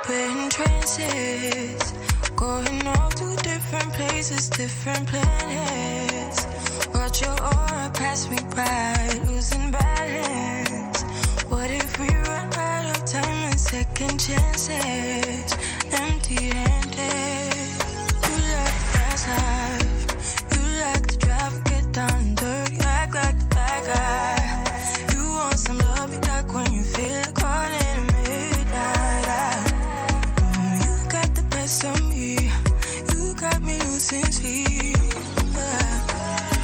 We're in trances, going off to different places, different planets. Watch your aura pass me by, losing balance. What if we run out of time and second chances? Empty-handed. You like the fast life, you like to drive, get down dirty, act like the bad guy. You want some love, you like when you feel caught in the midnight. You got the best of me, you got me losing sleep.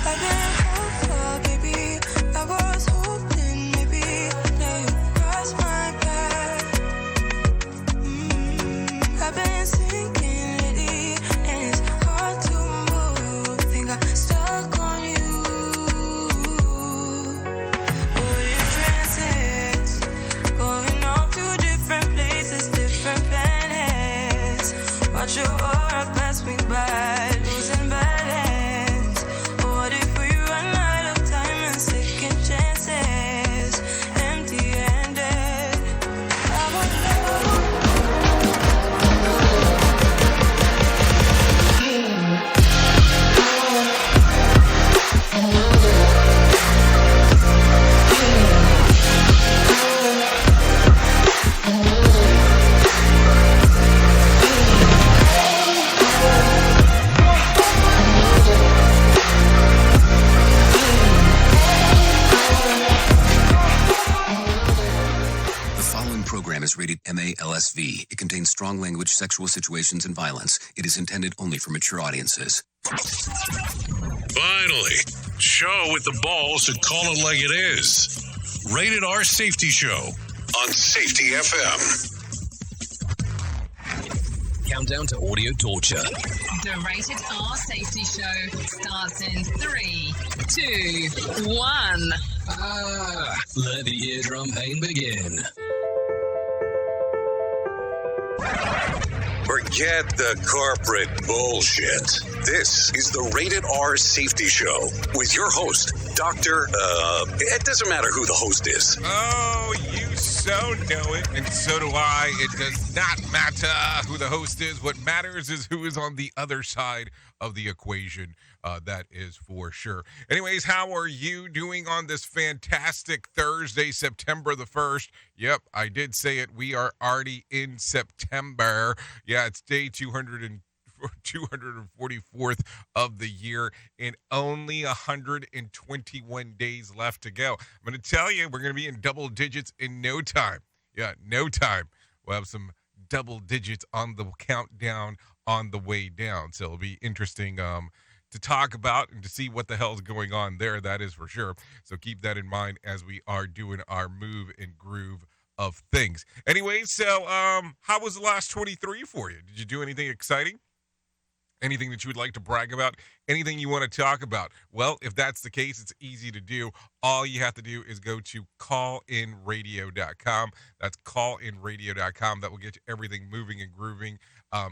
I've been hopeful, baby, I was hoping maybe that you'd cross my path. I've been sinking lately, and it's hard to move. Think I'm stuck on you. We're in trances, going off to different places, different planets. Watch your aura pass me by, losing balance. What if we run out of time and second chances? Empty-handed. I would love. The following program is rated MA-LSV. It contains strong language, sexual situations, and violence. It is intended only for mature audiences. Finally, show with the balls to call it like it is. Rated R Safety Show on Safety FM. Countdown to audio torture. The Rated R Safety Show starts in 3, 2, 1. Let the eardrum pain begin. Forget the corporate bullshit. This is the Rated R Safety Show with your host, Dr. It doesn't matter who the host is. Oh, you so know it, and so do I. It does not matter who the host is. What matters is who is on the other side of the equation. That is for sure. Anyways, how are you doing on this fantastic Thursday, September the 1st? Yep, I did say it. We are already in September. Yeah, it's day 244th of the year and only 121 days left to go. I'm going to tell you, we're going to be in double digits in no time. Yeah, no time. We'll have some double digits on the countdown on the way down. So it'll be interesting to talk about and to see what the hell's going on there. That is for sure. So keep that in mind as we are doing our move and groove of things. Anyway, so how was the last 23 for you? Did you do anything exciting? Anything that you would like to brag about? Anything you want to talk about? Well, if that's the case, it's easy to do. All you have to do is go to callinradio.com. That's callinradio.com. That will get you everything moving and grooving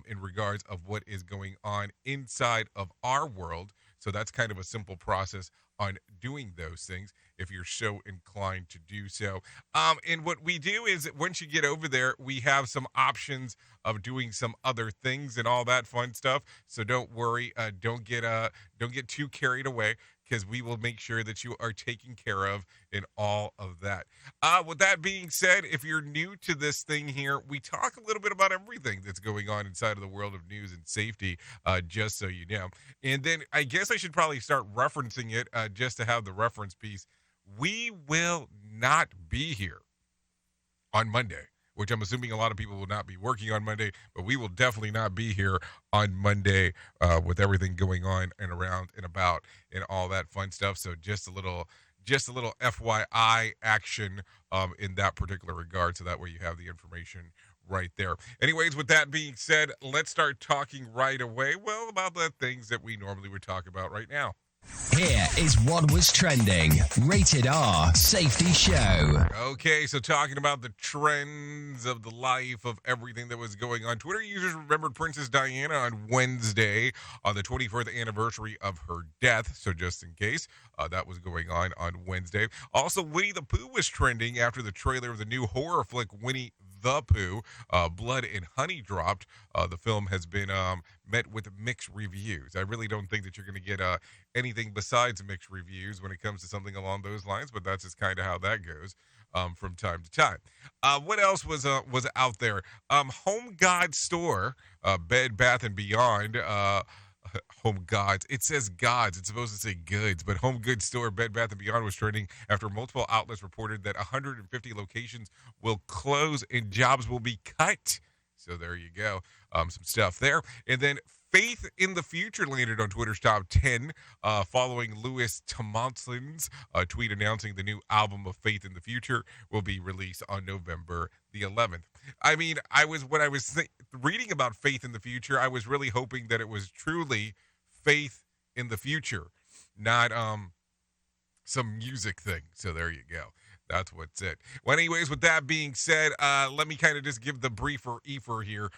in regards of what is going on inside of our world. So that's kind of a simple process on doing those things if you're so inclined to do so. And what we do is once you get over there, we have some options of doing some other things and all that fun stuff. So don't worry, don't get too carried away, because we will make sure that you are taken care of in all of that. With that being said, if you're new to this thing here, we talk a little bit about everything that's going on inside of the world of news and safety, just so you know. And then I guess I should probably start referencing it just to have the reference piece. We will not be here on Monday, which I'm assuming a lot of people will not be working on Monday, but we will definitely not be here on Monday with everything going on and around and about and all that fun stuff. So just a little FYI action in that particular regard, so that way you have the information right there. Anyways, with that being said, let's start talking right away, well, about the things that we normally would talk about right now. Here is what was trending. Rated R Safety Show. Okay, so talking about the trends of the life of everything that was going on. Twitter users remembered Princess Diana on Wednesday on the 24th anniversary of her death. So just in case, that was going on Wednesday. Also, Winnie the Pooh was trending after the trailer of the new horror flick Winnie The Pooh, Blood and Honey dropped. The film has been met with mixed reviews. I really don't think that you're going to get anything besides mixed reviews when it comes to something along those lines, but that's just kind of how that goes from time to time. What else was out there? Home Gods Store, Bed Bath & Beyond, Home Gods. It says gods. It's supposed to say goods, but Home Goods Store Bed Bath & Beyond was trending after multiple outlets reported that 150 locations will close and jobs will be cut. So there you go. Some stuff there. And then Faith in the Future landed on Twitter's top 10 following Louis Tomlinson's tweet announcing the new album of Faith in the Future will be released on November the 11th. I mean, when I was reading about Faith in the Future, I was really hoping that it was truly faith in the future, not some music thing. So there you go. That's what's it. Well, anyways, with that being said, let me kind of just give the briefer here.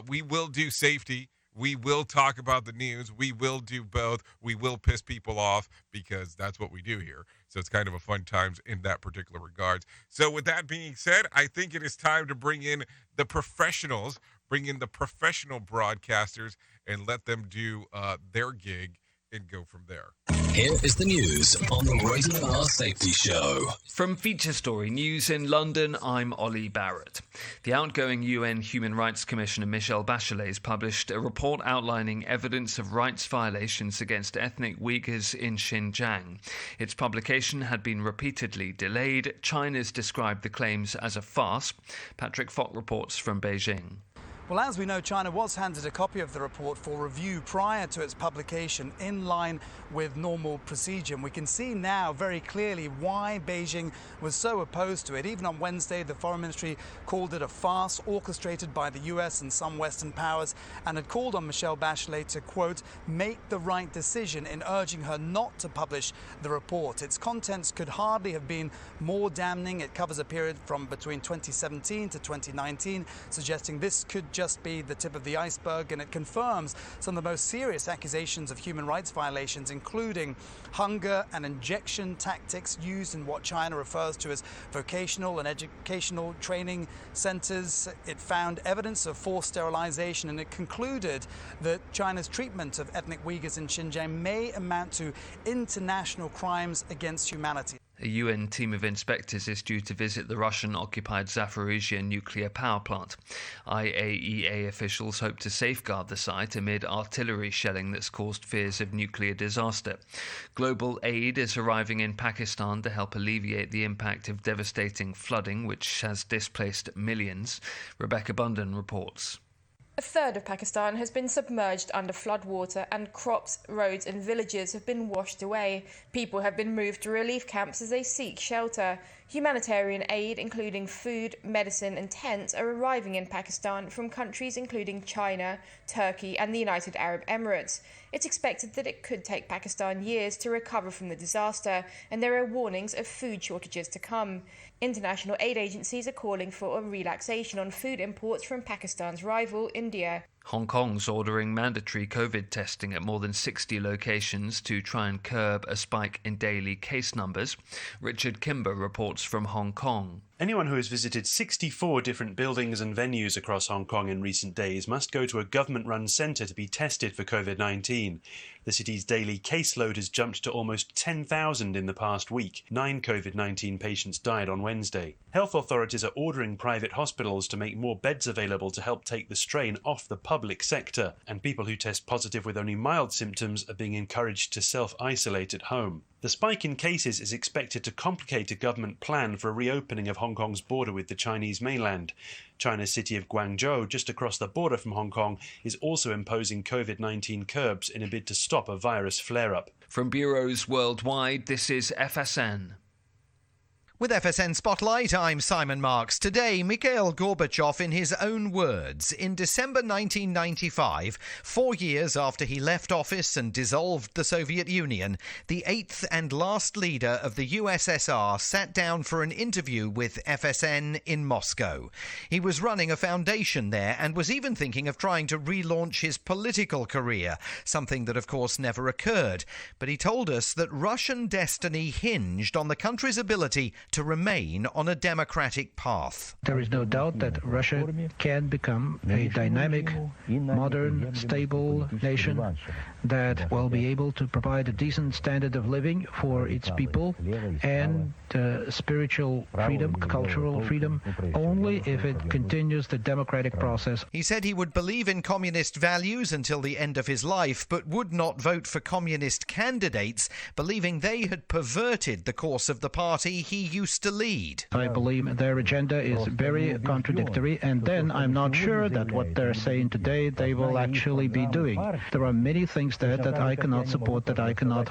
We will do safety. We will talk about the news. We will do both. We will piss people off because that's what we do here. So it's kind of a fun times in that particular regards. So with that being said, I think it is time to bring in the professionals, bring in the professional broadcasters and let them do their gig and go from there. Here is the news on the Rated R Safety Show. From Feature Story News in London, I'm Ollie Barrett. The outgoing UN Human Rights Commissioner Michelle Bachelet has published a report outlining evidence of rights violations against ethnic Uyghurs in Xinjiang. Its publication had been repeatedly delayed. China's described the claims as a farce. Patrick Fock reports from Beijing. Well, as we know, China was handed a copy of the report for review prior to its publication in line with normal procedure. And we can see now very clearly why Beijing was so opposed to it. Even on Wednesday, the Foreign Ministry called it a farce orchestrated by the US and some Western powers and had called on Michelle Bachelet to, quote, make the right decision in urging her not to publish the report. Its contents could hardly have been more damning. It covers a period from between 2017 to 2019, suggesting this could just be the tip of the iceberg, and it confirms some of the most serious accusations of human rights violations, including hunger and injection tactics used in what China refers to as vocational and educational training centers. It found evidence of forced sterilization, and it concluded that China's treatment of ethnic Uyghurs in Xinjiang may amount to international crimes against humanity. A UN team of inspectors is due to visit the Russian-occupied Zaporizhia nuclear power plant. IAEA officials hope to safeguard the site amid artillery shelling that's caused fears of nuclear disaster. Global aid is arriving in Pakistan to help alleviate the impact of devastating flooding, which has displaced millions. Rebecca Bunden reports. A third of Pakistan has been submerged under floodwater, and crops, roads and villages have been washed away. People have been moved to relief camps as they seek shelter. Humanitarian aid, including food, medicine and tents, are arriving in Pakistan from countries including China, Turkey and the United Arab Emirates. It's expected that it could take Pakistan years to recover from the disaster, and there are warnings of food shortages to come. International aid agencies are calling for a relaxation on food imports from Pakistan's rival, India. Hong Kong's ordering mandatory COVID testing at more than 60 locations to try and curb a spike in daily case numbers. Richard Kimber reports from Hong Kong. Anyone who has visited 64 different buildings and venues across Hong Kong in recent days must go to a government-run centre to be tested for COVID-19. The city's daily caseload has jumped to almost 10,000 in the past week. 9 COVID-19 patients died on Wednesday. Health authorities are ordering private hospitals to make more beds available to help take the strain off the public sector, and people who test positive with only mild symptoms are being encouraged to self-isolate at home. The spike in cases is expected to complicate a government plan for a reopening of Hong Kong's border with the Chinese mainland. China's city of Guangzhou, just across the border from Hong Kong, is also imposing COVID-19 curbs in a bid to stop a virus flare-up. From bureaus worldwide, this is FSN. With FSN Spotlight, I'm Simon Marks. Today, Mikhail Gorbachev, in his own words, in December 1995, 4 years after he left office and dissolved the Soviet Union, the eighth and last leader of the USSR sat down for an interview with FSN in Moscow. He was running a foundation there and was even thinking of trying to relaunch his political career, something that, of course, never occurred. But he told us that Russian destiny hinged on the country's ability to remain on a democratic path. There is no doubt that Russia can become a dynamic, modern, stable nation that will be able to provide a decent standard of living for its people and spiritual freedom, cultural freedom, only if it continues the democratic process. He said he would believe in communist values until the end of his life, but would not vote for communist candidates, believing they had perverted the course of the party he used to lead. I believe their agenda is very contradictory, and then I'm not sure that what they're saying today they will actually be doing. There are many things there that I cannot support, that I cannot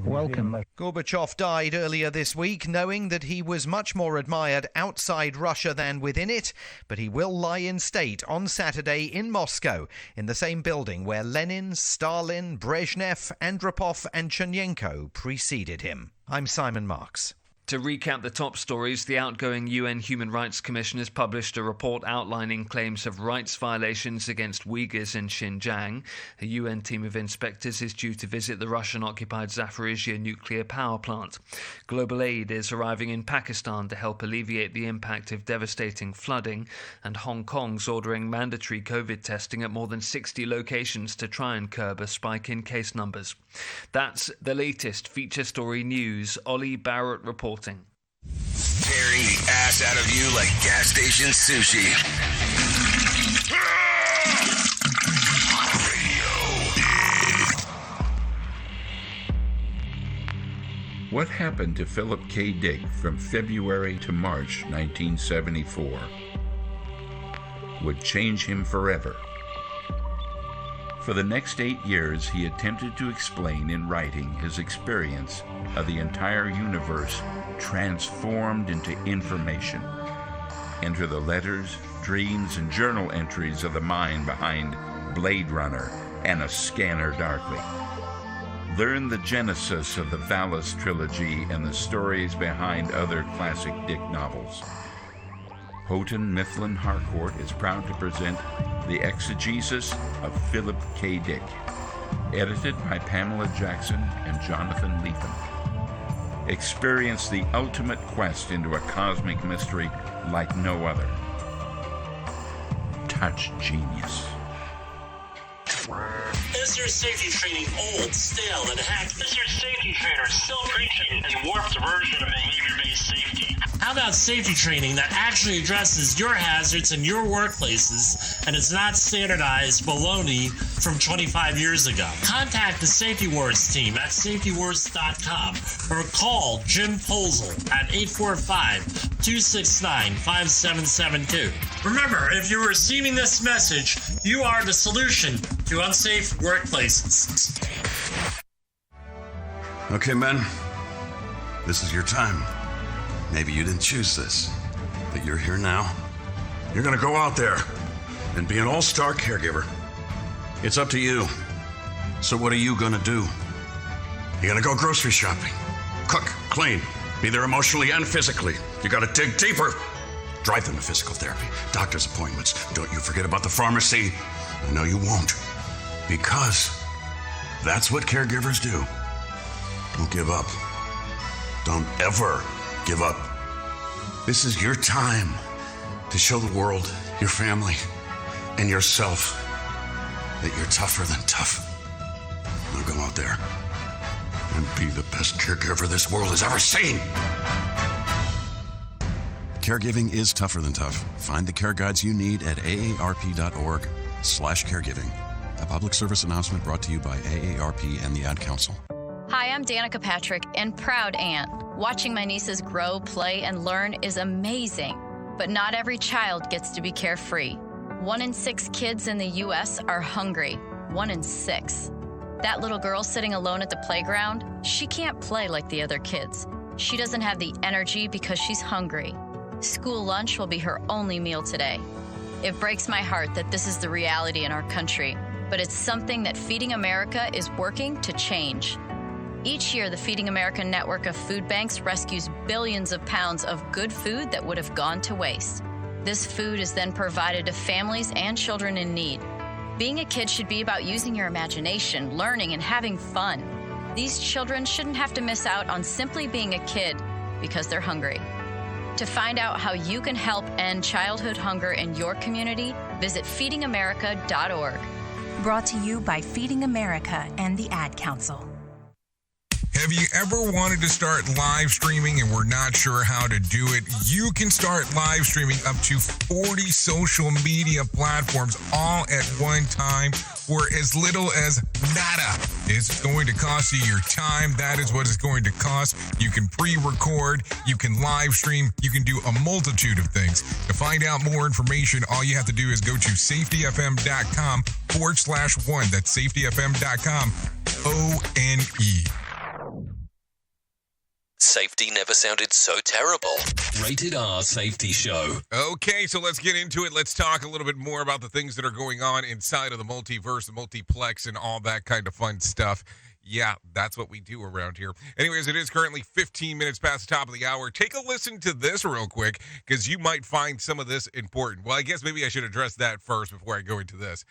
welcome. Gorbachev died earlier this week, knowing that he was much more admired outside Russia than within it, but he will lie in state on Saturday in Moscow, in the same building where Lenin, Stalin, Brezhnev, Andropov and Chernenko preceded him. I'm Simon Marks. To recap the top stories, the outgoing UN Human Rights Commission has published a report outlining claims of rights violations against Uyghurs in Xinjiang. A UN team of inspectors is due to visit the Russian-occupied Zaporizhia nuclear power plant. Global aid is arriving in Pakistan to help alleviate the impact of devastating flooding, and Hong Kong's ordering mandatory COVID testing at more than 60 locations to try and curb a spike in case numbers. That's the latest feature story news. Ollie Barrett reporting. Tearing the ass out of you like gas station sushi. What happened to Philip K. Dick from February to March 1974 would change him forever. For the next 8 years, he attempted to explain in writing his experience of the entire universe transformed into information. Enter the letters, dreams, and journal entries of the mind behind Blade Runner and A Scanner Darkly. Learn the genesis of the Valis trilogy and the stories behind other classic Dick novels. Houghton Mifflin Harcourt is proud to present The Exegesis of Philip K. Dick, edited by Pamela Jackson and Jonathan Lethem. Experience the ultimate quest into a cosmic mystery like no other. Touch genius. Is your safety training old, stale, and hacked? Is your safety trainer still preaching a warped version of behavior-based safety? How about safety training that actually addresses your hazards in your workplaces and is not standardized baloney from 25 years ago? Contact the Safety Wars team at safetywars.com or call Jim Posel at 845-269-5772. Remember, if you're receiving this message, you are the solution to unsafe workplaces. Okay, men, this is your time. Maybe you didn't choose this, but you're here now. You're gonna go out there and be an all-star caregiver. It's up to you. So what are you gonna do? You're gonna go grocery shopping, cook, clean, be there emotionally and physically. You gotta dig deeper. Drive them to physical therapy, doctor's appointments. Don't you forget about the pharmacy. I know you won't, because that's what caregivers do. Don't give up. Don't ever give up. This is your time to show the world, your family, and yourself that you're tougher than tough. Now go out there and be the best caregiver this world has ever seen. Caregiving is tougher than tough. Find the care guides you need at aarp.org/caregiving. A public service announcement brought to you by AARP and the Ad Council. Hi, I'm Danica Patrick and proud aunt. Watching my nieces grow, play, and learn is amazing. But not every child gets to be carefree. 1 in 6 kids in the U.S. are hungry. 1 in 6. That little girl sitting alone at the playground, she can't play like the other kids. She doesn't have the energy because she's hungry. School lunch will be her only meal today. It breaks my heart that this is the reality in our country, but it's something that Feeding America is working to change. Each year, the Feeding America network of food banks rescues billions of pounds of good food that would have gone to waste. This food is then provided to families and children in need. Being a kid should be about using your imagination, learning, and having fun. These children shouldn't have to miss out on simply being a kid because they're hungry. To find out how you can help end childhood hunger in your community, visit feedingamerica.org. Brought to you by Feeding America and the Ad Council. Have you ever wanted to start live streaming and were not sure how to do it? You can start live streaming up to 40 social media platforms all at one time for as little as nada. It's going to cost you your time. That is what it's going to cost. You can pre-record, you can live stream, you can do a multitude of things. To find out more information, all you have to do is go to safetyfm.com/one. That's safetyfm.com, ONE. Safety never sounded so terrible. Rated R Safety Show. Okay, so let's get into it. Let's talk a little bit more about the things that are going on inside of the multiverse, the multiplex, and all that kind of fun stuff. Yeah, that's what we do around here. Anyways, it is currently 15 minutes past the top of the hour. Take a listen to this real quick, because you might find some of this important. Well, I guess maybe I should address that first before I go into this.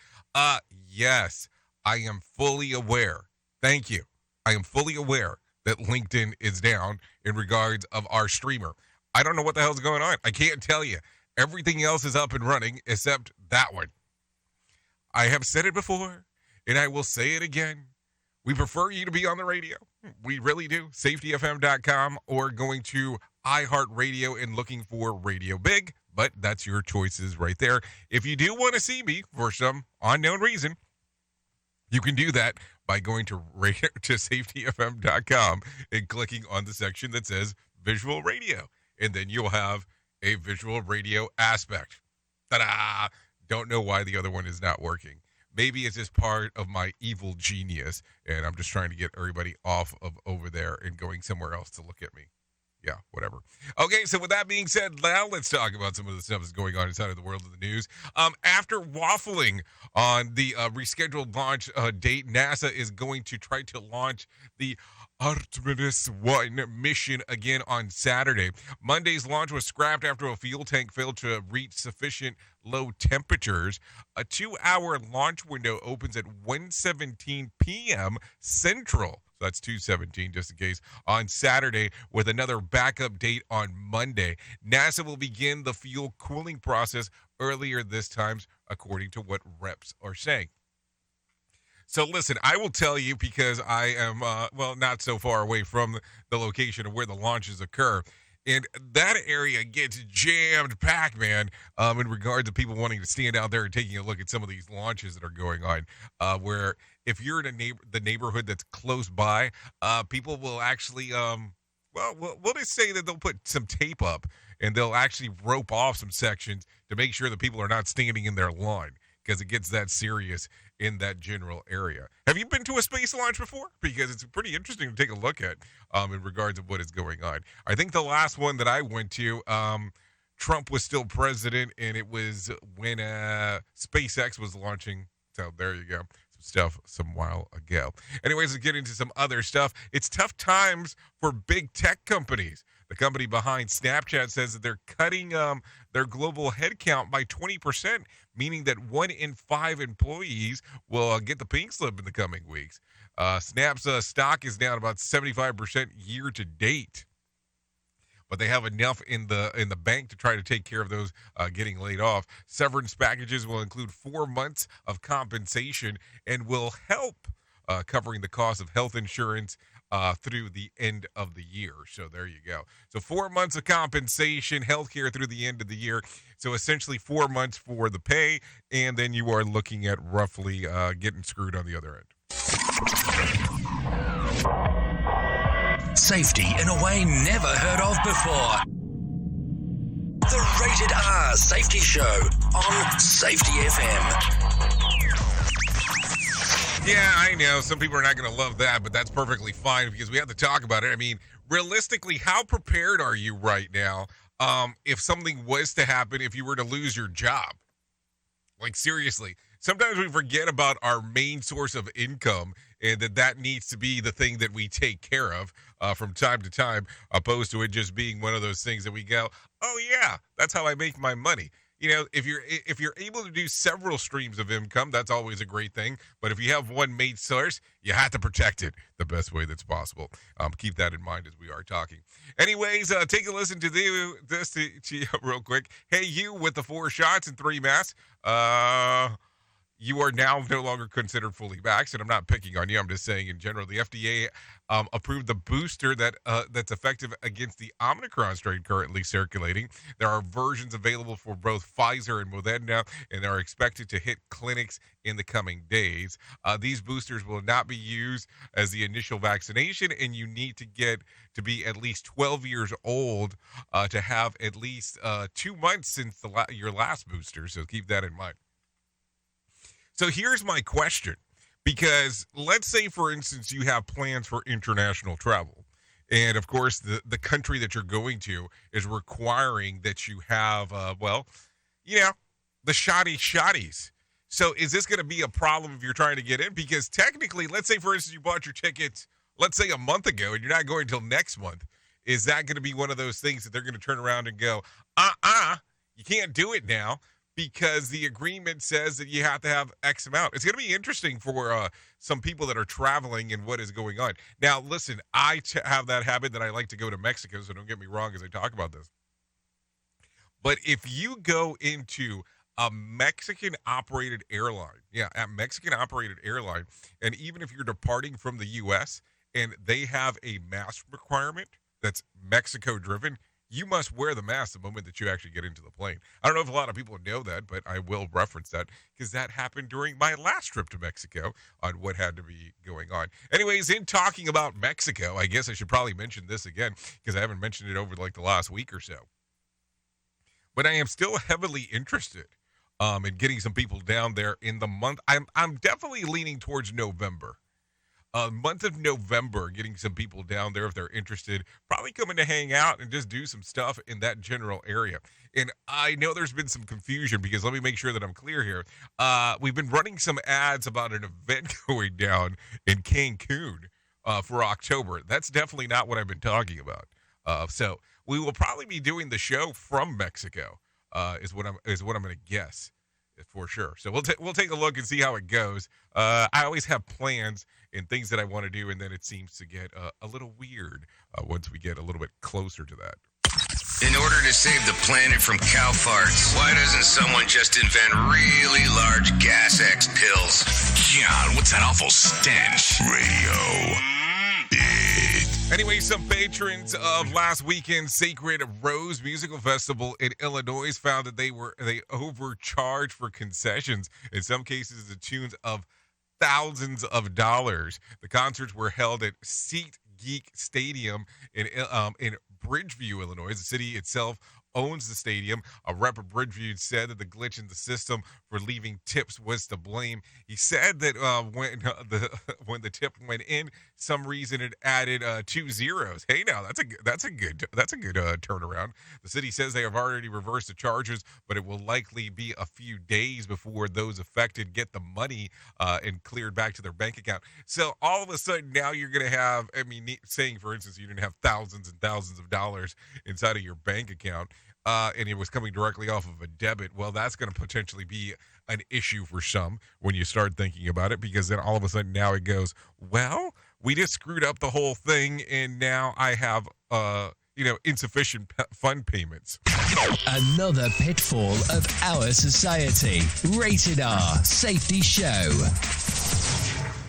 Yes, I am fully aware. Thank you. I am fully aware that LinkedIn is down in regards of our streamer. I don't know what the hell's going on. I can't tell you. Everything else is up and running except that one. I have said it before, and I will say it again. We prefer you to be on the radio. We really do. SafetyFM.com or going to iHeartRadio and looking for Radio Big, but that's your choices right there. If you do want to see me for some unknown reason, you can do that by going to safetyfm.com and clicking on the section that says visual radio. And then you'll have a visual radio aspect. Ta-da! Don't know why the other one is not working. Maybe it's just part of my evil genius, and I'm just trying to get everybody off of over there and going somewhere else to look at me. Yeah, whatever. Okay, so with that being said, now let's talk about some of the stuff that's going on inside of the world of the news. After waffling on the rescheduled launch date, NASA is going to try to launch the Artemis 1 mission again on Saturday. Monday's launch was scrapped after a fuel tank failed to reach sufficient low temperatures. A 2-hour launch window opens at 1:17 p.m. Central. So that's 2:17, just in case, on Saturday, with another backup date on Monday. NASA will begin the fuel cooling process earlier this time, according to what reps are saying. So listen, I will tell you, because I am, not so far away from the location of where the launches occur. And that area gets jammed packed, man, in regard to people wanting to stand out there and taking a look at some of these launches that are going on, where if you're in the neighborhood that's close by, people will actually, we'll just say that they'll put some tape up and they'll actually rope off some sections to make sure that people are not standing in their line, because it gets that serious in that general area. Have you been to a space launch before? Because it's pretty interesting to take a look at in regards of what is going on. I think the last one that I went to, Trump was still president, and it was when SpaceX was launching. So there you go. Some stuff some while ago. Anyways, let's get into some other stuff. It's tough times for big tech companies. The company behind Snapchat says that they're cutting their global headcount by 20%, meaning that 1 in 5 employees will get the pink slip in the coming weeks. Snap's stock is down about 75% year to date, but they have enough in the bank to try to take care of those getting laid off. Severance packages will include 4 months of compensation and will help covering the cost of health insurance through the end of the year. So there you go. So 4 months of compensation, healthcare through the end of the year. So essentially 4 months for the pay, and then you are looking at roughly getting screwed on the other end. Safety in a way never heard of before. The Rated R Safety Show on Safety FM. Yeah, I know. Some people are not going to love that, but that's perfectly fine because we have to talk about it. I mean, realistically, how prepared are you right now if something was to happen, if you were to lose your job? Like, seriously. Sometimes we forget about our main source of income and that needs to be the thing that we take care of from time to time, opposed to it just being one of those things that we go, oh, yeah, that's how I make my money. if you're able to do several streams of income, that's always a great thing. But if you have one main source, you have to protect it the best way that's possible. Keep that in mind as we are talking. Anyways, take a listen to this to you real quick. Hey, you with the 4 shots and 3 masks. You are now no longer considered fully vaxxed, and I'm not picking on you. I'm just saying in general, the FDA approved the booster that's effective against the Omicron strain currently circulating. There are versions available for both Pfizer and Moderna, and they are expected to hit clinics in the coming days. These boosters will not be used as the initial vaccination, and you need to be at least 12 years old to have at least 2 months since your last booster, so keep that in mind. So here's my question, because let's say, for instance, you have plans for international travel. And, of course, the country that you're going to is requiring that you have, the shotties. So is this going to be a problem if you're trying to get in? Because technically, let's say, for instance, you bought your tickets, let's say a month ago, and you're not going until next month. Is that going to be one of those things that they're going to turn around and go, you can't do it now? Because the agreement says that you have to have X amount. It's going to be interesting for some people that are traveling and what is going on. Now, listen, I have that habit that I like to go to Mexico, so don't get me wrong as I talk about this. But if you go into a Mexican-operated airline, and even if you're departing from the U.S. and they have a mask requirement that's Mexico-driven, you must wear the mask the moment that you actually get into the plane. I don't know if a lot of people know that, but I will reference that because that happened during my last trip to Mexico on what had to be going on. Anyways, in talking about Mexico, I guess I should probably mention this again because I haven't mentioned it over like the last week or so. But I am still heavily interested in getting some people down there in the month. I'm definitely leaning towards November. Month of November, getting some people down there if they're interested, probably coming to hang out and just do some stuff in that general area. And I know there's been some confusion because let me make sure that I'm clear here. We've been running some ads about an event going down in Cancun for October. That's definitely not what I've been talking about. So we will probably be doing the show from Mexico, is what I'm going to guess. For sure. So we'll take a look and see how it goes. I always have plans and things that I want to do, and then it seems to get a little weird once we get a little bit closer to that. In order to save the planet from cow farts, why doesn't someone just invent really large Gas X pills? God, what's that awful stench? Radio. Anyway, some patrons of last weekend's Sacred Rose Musical Festival in Illinois found that they overcharged for concessions, in some cases to the tunes of thousands of dollars. The concerts were held at SeatGeek Stadium in Bridgeview, Illinois. The city itself owns the stadium. A rep of Bridgeview said that the glitch in the system for leaving tips was to blame. He said that when the tip went in, some reason it added 2 zeros. Hey, now that's a good turnaround. The city says they have already reversed the charges, but it will likely be a few days before those affected get the money and cleared back to their bank account. So all of a sudden now you're going to have, saying for instance you didn't have thousands and thousands of dollars inside of your bank account. And it was coming directly off of a debit. Well, that's going to potentially be an issue for some when you start thinking about it, because then all of a sudden now it goes, well, we just screwed up the whole thing, and now I have, insufficient fund payments. Another pitfall of our society. Rated R Safety Show.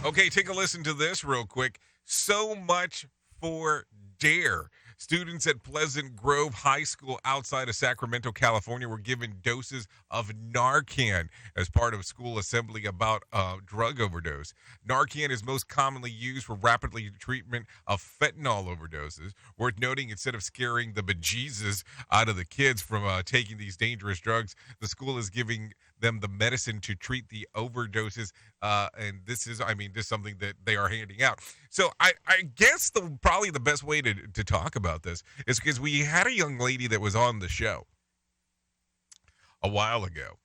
Okay, take a listen to this real quick. So much for DARE. Students at Pleasant Grove High School outside of Sacramento, California, were given doses of Narcan as part of school assembly about drug overdose. Narcan is most commonly used for rapidly treatment of fentanyl overdoses. Worth noting, instead of scaring the bejesus out of the kids from taking these dangerous drugs, the school is giving them the medicine to treat the overdoses, and this is something that they are handing out. So I guess probably the best way to talk about this is because we had a young lady that was on the show a while ago,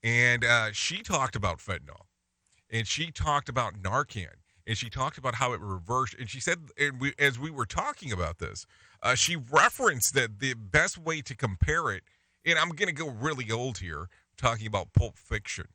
and she talked about fentanyl, and she talked about Narcan, and she talked about how it reversed, and she said, as we were talking about this, she referenced that the best way to compare it And I'm going to go really old here, talking about Pulp Fiction.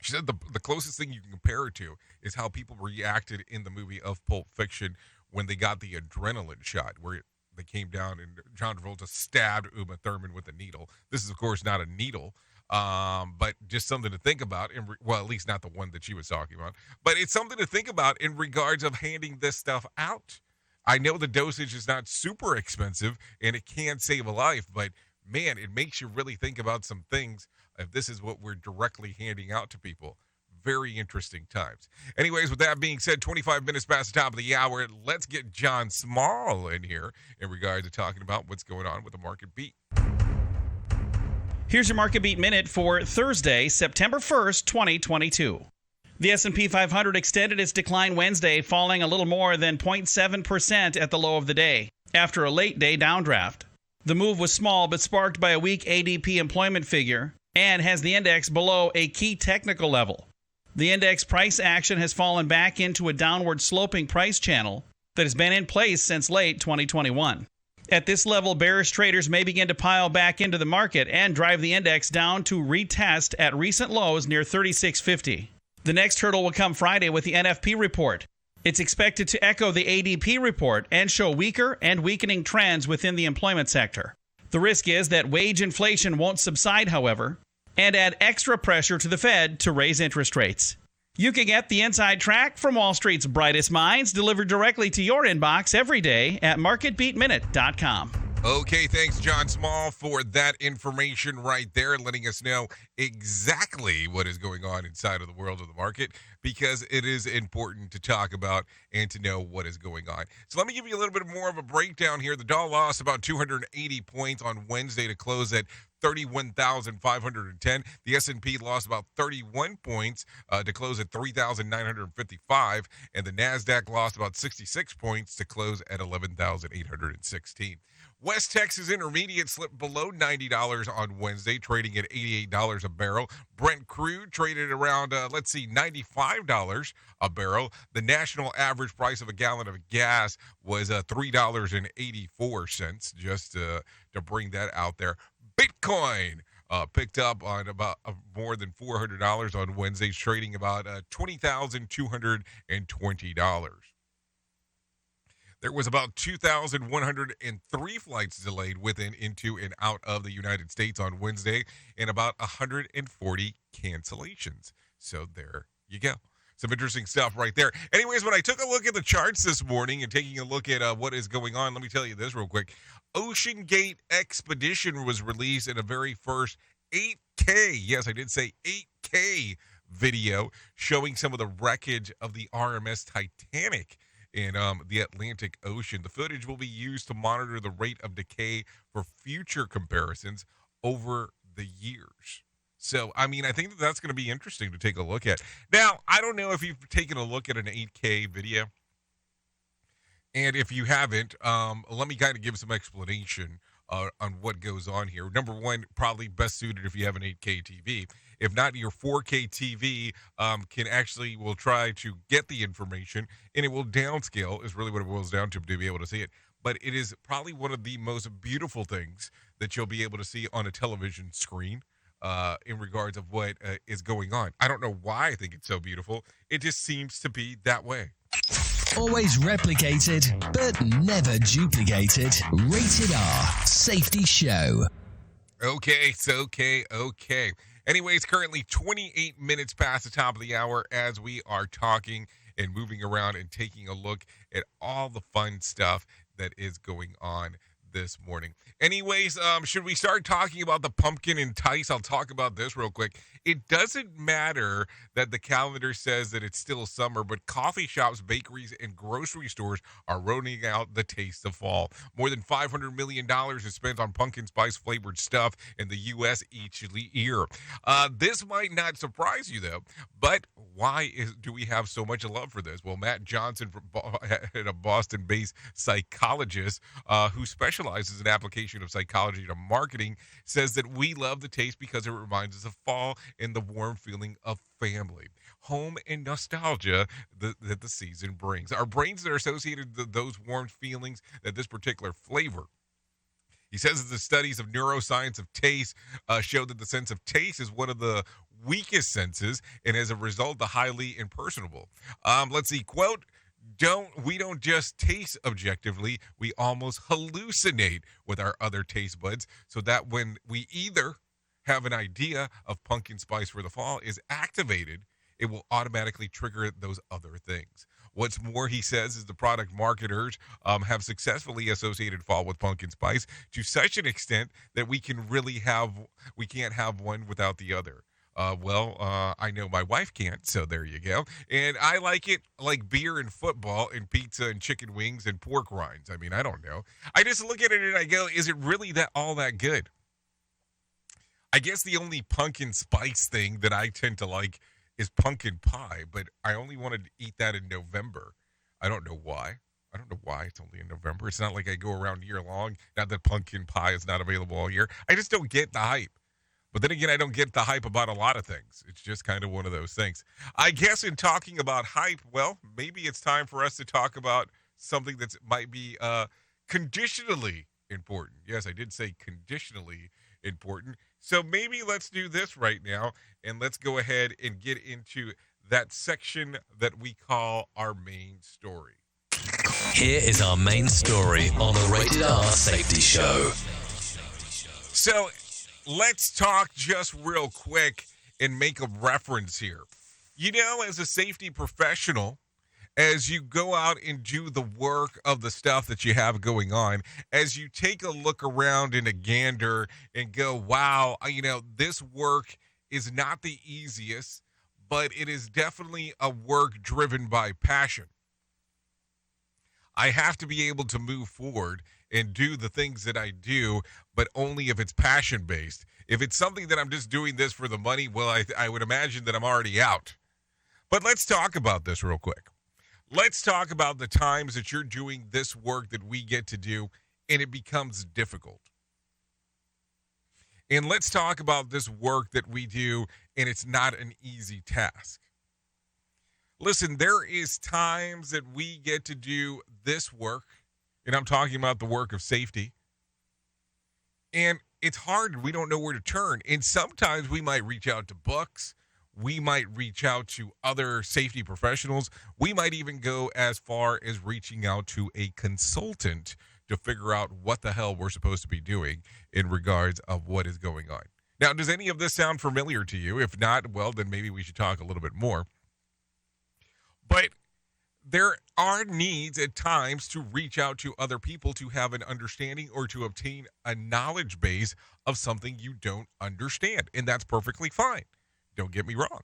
She said the closest thing you can compare it to is how people reacted in the movie of Pulp Fiction when they got the adrenaline shot, where they came down and John Travolta stabbed Uma Thurman with a needle. This is, of course, not a needle, but just something to think about. Well, at least not the one that she was talking about. But it's something to think about in regards of handing this stuff out. I know the dosage is not super expensive, and it can save a life, but, man, it makes you really think about some things if this is what we're directly handing out to people. Very interesting times. Anyways, with that being said, 25 minutes past the top of the hour, let's get John Small in here in regard to talking about what's going on with the market beat. Here's your Market Beat Minute for Thursday, September 1st, 2022. The S&P 500 extended its decline Wednesday, falling a little more than 0.7% at the low of the day, after a late-day downdraft. The move was small but sparked by a weak ADP employment figure and has the index below a key technical level. The index price action has fallen back into a downward sloping price channel that has been in place since late 2021. At this level, bearish traders may begin to pile back into the market and drive the index down to retest at recent lows near 3650. The next hurdle will come Friday with the NFP report. It's expected to echo the ADP report and show weaker and weakening trends within the employment sector. The risk is that wage inflation won't subside, however, and add extra pressure to the Fed to raise interest rates. You can get the inside track from Wall Street's brightest minds delivered directly to your inbox every day at marketbeatminute.com. Okay, thanks, John Small, for that information right there, letting us know exactly what is going on inside of the world of the market, because it is important to talk about and to know what is going on. So let me give you a little bit more of a breakdown here. The Dow lost about 280 points on Wednesday to close at 31,510. The S&P lost about 31 points to close at 3,955, and the Nasdaq lost about 66 points to close at 11,816. West Texas Intermediate slipped below $90 on Wednesday, trading at $88 a barrel. Brent crude traded around, $95 a barrel. The national average price of a gallon of gas was $3.84, just to bring that out there. Bitcoin picked up on about more than $400 on Wednesday, trading about $20,220. There was about 2,103 flights delayed within, into, and out of the United States on Wednesday, and about 140 cancellations. So there you go. Some interesting stuff right there. Anyways, when I took a look at the charts this morning and taking a look at what is going on, let me tell you this real quick. Ocean Gate Expedition was released in a very first 8K, yes, I did say 8K video, showing some of the wreckage of the RMS Titanic in the Atlantic Ocean. The footage will be used to monitor the rate of decay for future comparisons over the years. So, I mean, I think that's going to be interesting to take a look at. Now, I don't know if you've taken a look at an 8K video. And if you haven't, let me kind of give some explanation on what goes on here. Number one, probably best suited if you have an 8K TV. If not, your 4K TV will try to get the information, and it will downscale is really what it boils down to be able to see it. But it is probably one of the most beautiful things that you'll be able to see on a television screen in regards of what is going on. I don't know why I think it's so beautiful. It just seems to be that way. Always replicated, but never duplicated. Rated R Safety Show. Okay. Anyways, currently 28 minutes past the top of the hour as we are talking and moving around and taking a look at all the fun stuff that is going on this morning. Anyways, should we start talking about the pumpkin entice? I'll talk about this real quick. It doesn't matter that the calendar says that it's still summer, but coffee shops, bakeries, and grocery stores are rolling out the taste of fall. More than $500 million is spent on pumpkin spice flavored stuff in the U.S. each year. This might not surprise you, though, but why do we have so much love for this? Well, Matt Johnson, a Boston-based psychologist who specializes in application of psychology to marketing, says that we love the taste because it reminds us of fall and the warm feeling of family, home, and nostalgia that the season brings. Our brains are associated with those warm feelings that this particular flavor He says that the studies of neuroscience of taste show that the sense of taste is one of the weakest senses, and as a result, the highly impersonable. Let's see, quote, we don't just taste objectively, we almost hallucinate with our other taste buds, so that when we either have an idea of pumpkin spice for the fall is activated, it will automatically trigger those other things. What's more, he says, is the product marketers have successfully associated fall with pumpkin spice to such an extent that we can't have one without the other. I know my wife can't, so there you go. And I like it like beer and football and pizza and chicken wings and pork rinds. I mean, I don't know. I just look at it and I go, is it really all that good? I guess the only pumpkin spice thing that I tend to like is pumpkin pie, but I only wanted to eat that in November. I don't know why. I don't know why it's only in November. It's not like I go around year long. Not that pumpkin pie is not available all year. I just don't get the hype. But then again, I don't get the hype about a lot of things. It's just kind of one of those things. I guess in talking about hype, well, maybe it's time for us to talk about something that might be conditionally important. Yes, I did say conditionally important. So maybe let's do this right now, and let's go ahead and get into that section that we call our main story. Here is our main story on the Rated R Safety Show. So let's talk just real quick and make a reference here. You know, as a safety professional, as you go out and do the work of the stuff that you have going on, as you take a look around in a gander and go, wow, this work is not the easiest, but it is definitely a work driven by passion. I have to be able to move forward and do the things that I do, but only if it's passion-based. If it's something that I'm just doing this for the money, well, I would imagine that I'm already out. But let's talk about this real quick. Let's talk about the times that you're doing this work that we get to do, and it becomes difficult. And let's talk about this work that we do, and it's not an easy task. Listen, there is times that we get to do this work, and I'm talking about the work of safety, and it's hard. We don't know where to turn, and sometimes we might reach out to books. We might reach out to other safety professionals. We might even go as far as reaching out to a consultant to figure out what the hell we're supposed to be doing in regards of what is going on. Now, does any of this sound familiar to you? If not, well, then maybe we should talk a little bit more. But there are needs at times to reach out to other people to have an understanding or to obtain a knowledge base of something you don't understand. And that's perfectly fine. Don't get me wrong.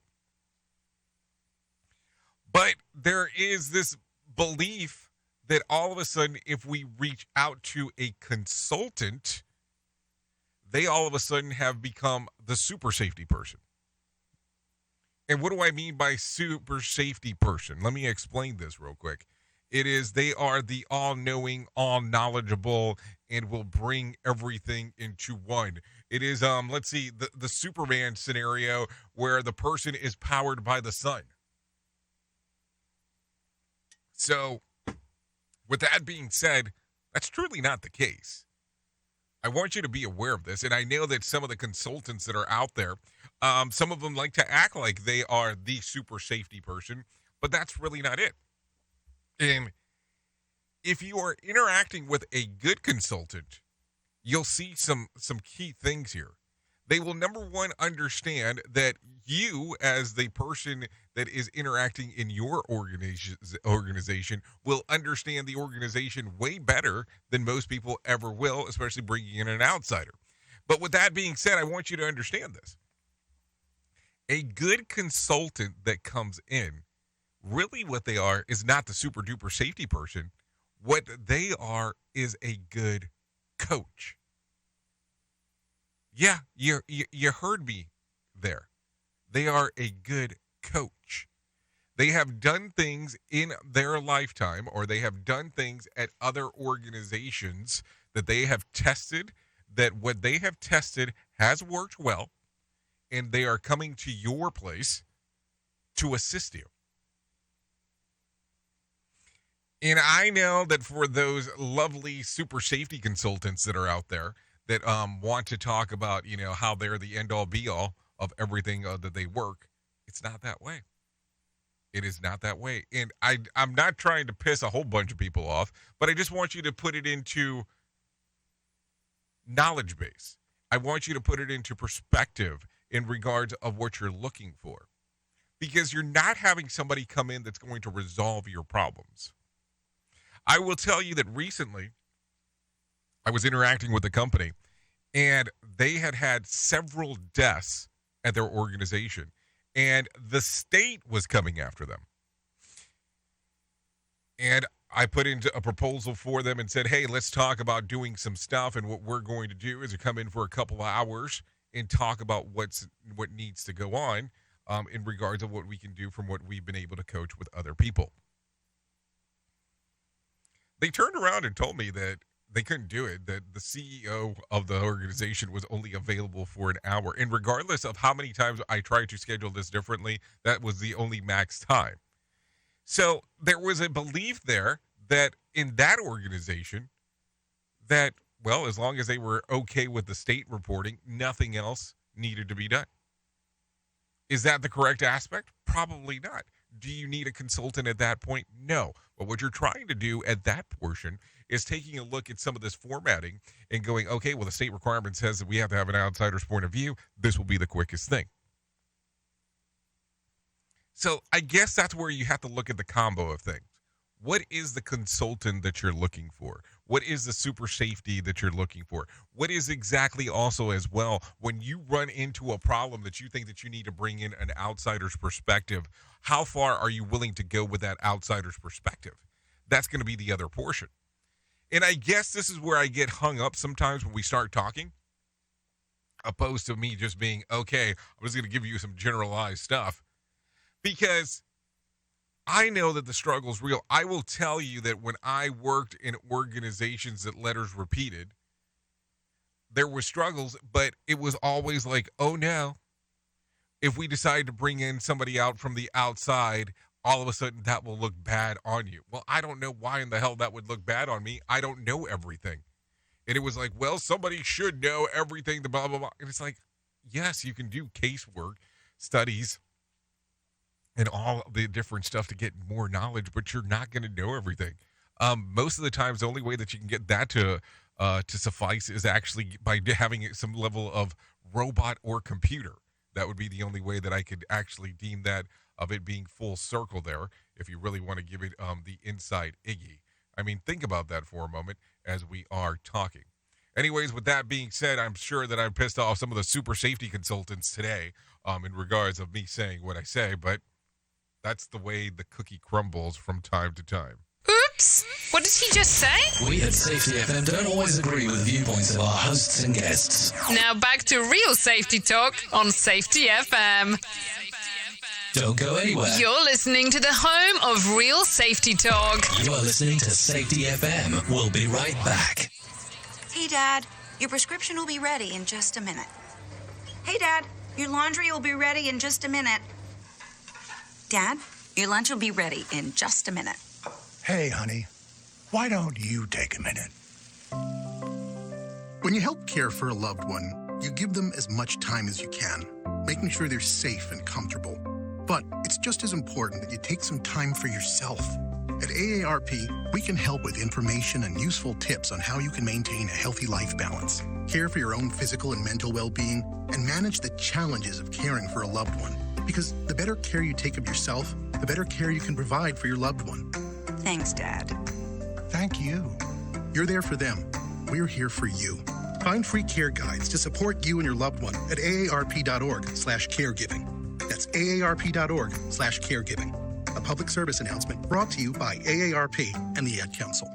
But there is this belief that all of a sudden, if we reach out to a consultant, they all of a sudden have become the super safety person. And what do I mean by super safety person? Let me explain this real quick. It is they are the all-knowing, all-knowledgeable, and will bring everything into one. It is, let's see, the Superman scenario where the person is powered by the sun. So, with that being said, that's truly not the case. I want you to be aware of this, and I know that some of the consultants that are out there, some of them like to act like they are the super safety person, but that's really not it. And if you are interacting with a good consultant, you'll see some key things here. They will, number one, understand that you, as the person that is interacting in your organization, will understand the organization way better than most people ever will, especially bringing in an outsider. But with that being said, I want you to understand this. A good consultant that comes in, really what they are is not the super duper safety person. What they are is a good coach. Yeah, you heard me there. They are a good coach. They have done things in their lifetime, or they have done things at other organizations that they have tested, that what they have tested has worked well, and they are coming to your place to assist you. And I know that for those lovely super safety consultants that are out there that want to talk about, how they're the end-all be-all of everything that they work, it's not that way. It is not that way. And I'm not trying to piss a whole bunch of people off, but I just want you to put it into knowledge base. I want you to put it into perspective in regards of what you're looking for. Because you're not having somebody come in that's going to resolve your problems. I will tell you that recently I was interacting with a company and they had several deaths at their organization and the state was coming after them. And I put into a proposal for them and said, hey, let's talk about doing some stuff. And what we're going to do is to come in for a couple of hours and talk about what needs to go on in regards of what we can do from what we've been able to coach with other people. They turned around and told me that they couldn't do it, that the CEO of the organization was only available for an hour. And regardless of how many times I tried to schedule this differently, that was the only max time. So there was a belief there that in that organization that, well, as long as they were okay with the state reporting, nothing else needed to be done. Is that the correct aspect? Probably not. Do you need a consultant at that point? No. But what you're trying to do at that portion is taking a look at some of this formatting and going, okay, well, the state requirement says that we have to have an outsider's point of view. This will be the quickest thing. So I guess that's where you have to look at the combo of things. What is the consultant that you're looking for? What is the super safety that you're looking for? What is exactly also as well when you run into a problem that you think that you need to bring in an outsider's perspective, how far are you willing to go with that outsider's perspective? That's going to be the other portion. And I guess this is where I get hung up sometimes when we start talking, opposed to me just being, okay, I'm just going to give you some generalized stuff. Because I know that the struggle's real. I will tell you that when I worked in organizations that letters repeated, there were struggles, but it was always like, oh no, if we decide to bring in somebody out from the outside, all of a sudden that will look bad on you. Well, I don't know why in the hell that would look bad on me. I don't know everything. And it was like, well, somebody should know everything, the blah, blah, blah. And it's like, yes, you can do casework, studies, and all the different stuff to get more knowledge, but you're not going to know everything. Most of the times, the only way that you can get that to suffice is actually by having some level of robot or computer. That would be the only way that I could actually deem that of it being full circle there, if you really want to give it the inside Iggy. I mean, think about that for a moment as we are talking. Anyways, with that being said, I'm sure that I pissed off some of the super safety consultants today in regards of me saying what I say, but that's the way the cookie crumbles from time to time. Oops! What did he just say? We at Safety FM don't always agree with the viewpoints of our hosts and guests. Now back to real safety talk on Safety FM. Don't go anywhere. You're listening to the home of real safety talk. You are listening to Safety FM. We'll be right back. Hey, Dad, your prescription will be ready in just a minute. Hey, Dad, your laundry will be ready in just a minute. Dad, your lunch will be ready in just a minute. Hey, honey, why don't you take a minute? When you help care for a loved one, you give them as much time as you can, making sure they're safe and comfortable. But it's just as important that you take some time for yourself. At AARP, we can help with information and useful tips on how you can maintain a healthy life balance, care for your own physical and mental well-being, and manage the challenges of caring for a loved one. Because the better care you take of yourself, the better care you can provide for your loved one. Thanks, Dad. Thank you. You're there for them. We're here for you. Find free care guides to support you and your loved one at aarp.org/caregiving. That's aarp.org/caregiving. A public service announcement brought to you by AARP and the Ad Council.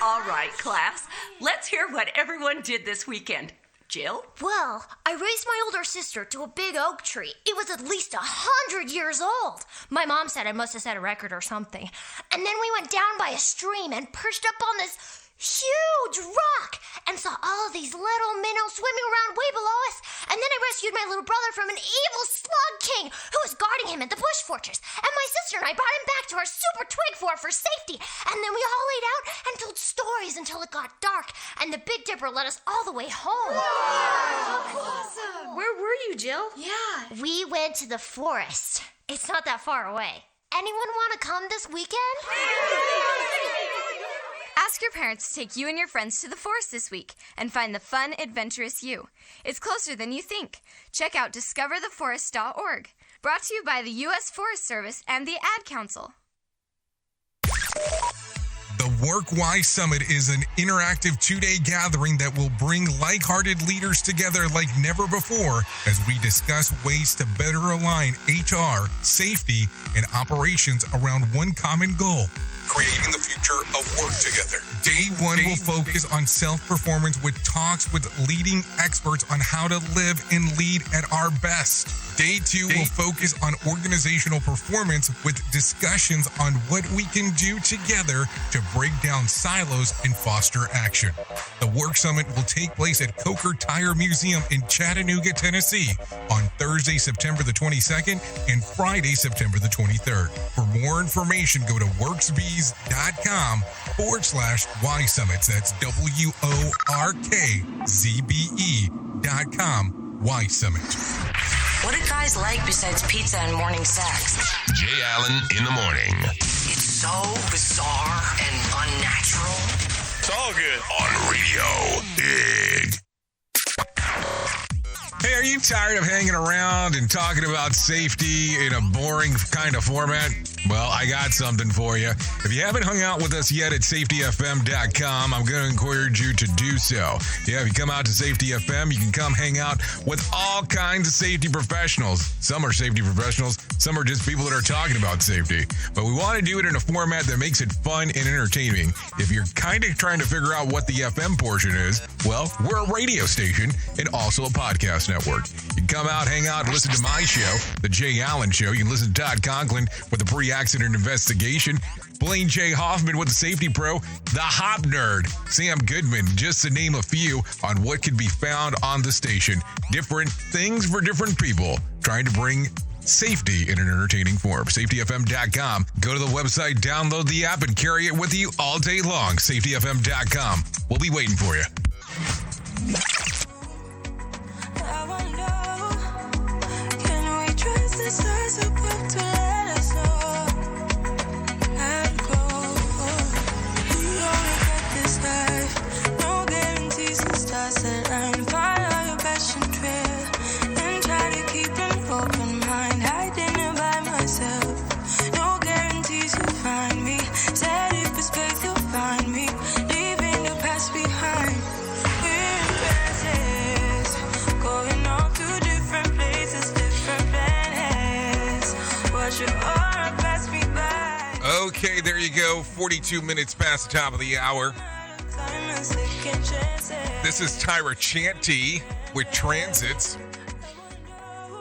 All right, class. Let's hear what everyone did this weekend. Jill? Well, I raised my older sister to a big oak tree. It was at least 100 years old. My mom said I must have set a record or something. And then we went down by a stream and perched up on this huge rock and saw all of these little minnows swimming around way below us, and then I rescued my little brother from an evil slug king who was guarding him in the bush fortress, and my sister and I brought him back to our super twig fort for safety, and then we all laid out and told stories until it got dark, and the Big Dipper led us all the way home. Awesome! Where were you, Jill? Yeah. We went to the forest. It's not that far away. Anyone want to come this weekend? Ask your parents to take you and your friends to the forest this week and find the fun, adventurous you. It's closer than you think. Check out discovertheforest.org. Brought to you by the U.S. Forest Service and the Ad Council. The Work Y Summit is an interactive 2-day gathering that will bring like-hearted leaders together like never before as we discuss ways to better align HR, safety, and operations around one common goal: creating the future of work together. Day 1 will focus on self-performance with talks with leading experts on how to live and lead at our best. Day 2 will focus on organizational performance with discussions on what we can do together to break down silos and foster action. The Work Summit will take place at Coker Tire Museum in Chattanooga, Tennessee on Thursday, September the 22nd and Friday, September the 23rd. For more information, go to workzbe.com/Y Summits. That's WORKZBE.com Y Summit. What do guys like besides pizza and morning sex? Jay Allen in the morning. It's so bizarre and unnatural. It's all good. On Radio Big. Hey, are you tired of hanging around and talking about safety in a boring kind of format? Well, I got something for you. If you haven't hung out with us yet at safetyfm.com, I'm going to encourage you to do so. Yeah, if you come out to Safety FM, you can come hang out with all kinds of safety professionals. Some are safety professionals, some are just people that are talking about safety. But we want to do it in a format that makes it fun and entertaining. If you're kind of trying to figure out what the FM portion is, well, we're a radio station and also a podcast network. You can come out, hang out, and listen to my show, The Jay Allen Show. You can listen to Todd Conklin with the pre-accident investigation, Blaine J. Hoffman with the Safety Pro, the Hop Nerd, Sam Goodman, just to name a few on what can be found on the station. Different things for different people, trying to bring safety in an entertaining form. SafetyFM.com. Go to the website, download the app, and carry it with you all day long. SafetyFM.com. We'll be waiting for you. Okay, there you go. 42 minutes past the top of the hour. This is Tyra Chanty with Transits.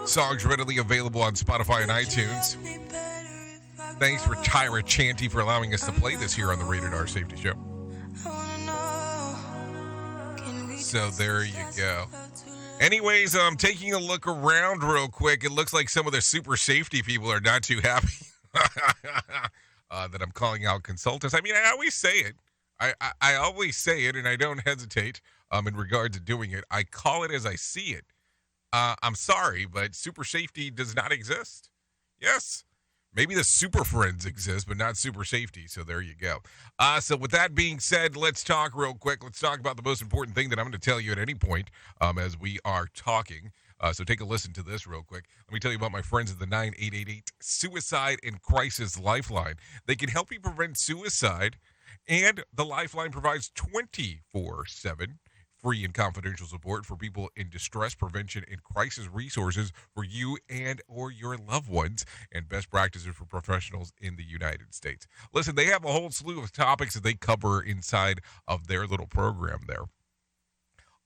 Songs readily available on Spotify and iTunes. Thanks for Tyra Chanty for allowing us to play this here on the Rated R Safety Show. So there you go. Anyways, I'm taking a look around real quick. It looks like some of the super safety people are not too happy that I'm calling out consultants. I mean, I always say it. I always say it, and I don't hesitate in regard to doing it. I call it as I see it. I'm sorry, but super safety does not exist. Yes. Maybe the super friends exist, but not super safety. So there you go. So with that being said, let's talk real quick. Let's talk about the most important thing that I'm going to tell you at any point as we are talking. So take a listen to this real quick. Let me tell you about my friends at the 9888 Suicide and Crisis Lifeline. They can help you prevent suicide, and the Lifeline provides 24/7 free and confidential support for people in distress prevention and crisis resources for you and or your loved ones, and best practices for professionals in the United States. Listen, they have a whole slew of topics that they cover inside of their little program there.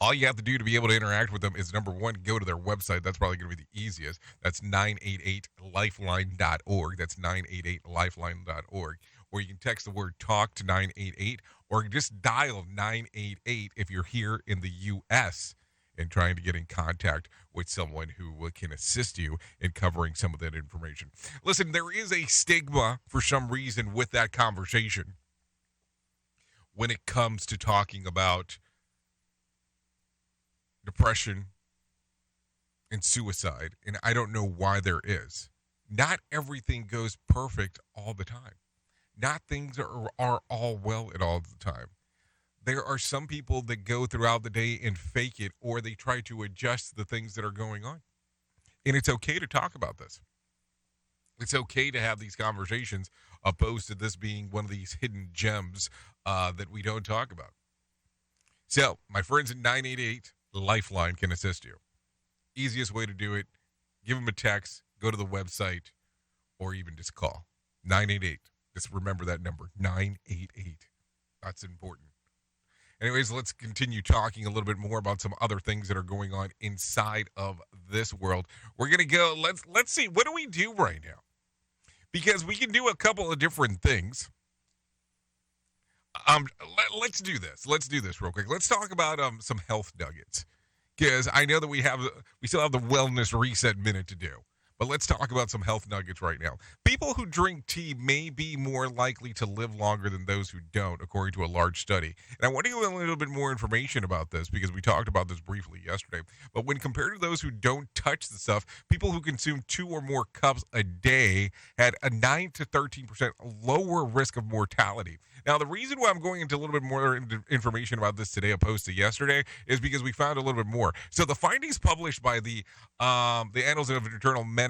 All you have to do to be able to interact with them is, number one, go to their website. That's probably going to be the easiest. That's 988lifeline.org. That's 988lifeline.org. Or you can text the word talk to 988, or just dial 988 if you're here in the U.S. and trying to get in contact with someone who can assist you in covering some of that information. Listen, there is a stigma for some reason with that conversation when it comes to talking about depression and suicide, and I don't know why there is. Not everything goes perfect all the time. Not things are all well at all the time. There are some people that go throughout the day and fake it, or they try to adjust the things that are going on. And it's okay to talk about this. It's okay to have these conversations, opposed to this being one of these hidden gems that we don't talk about. So, my friends at 988 Lifeline can assist you. Easiest way to do it, give them a text, go to the website, or even just call 988. Just remember that number, 988. That's important. Anyways, let's continue talking a little bit more about some other things that are going on inside of this world. We're going to go, let's see, what do we do right now? Because we can do a couple of different things. Let's do this. Let's do this real quick. Let's talk about some health nuggets, because I know that we still have the wellness reset minute to do. But let's talk about some health nuggets right now. People who drink tea may be more likely to live longer than those who don't, according to a large study. And I want to give a little bit more information about this, because we talked about this briefly yesterday. But when compared to those who don't touch the stuff, people who consume 2 or more cups a day had a 9 to 13% lower risk of mortality. Now, the reason why I'm going into a little bit more information about this today opposed to yesterday is because we found a little bit more. So the findings published by the Annals of Internal Medicine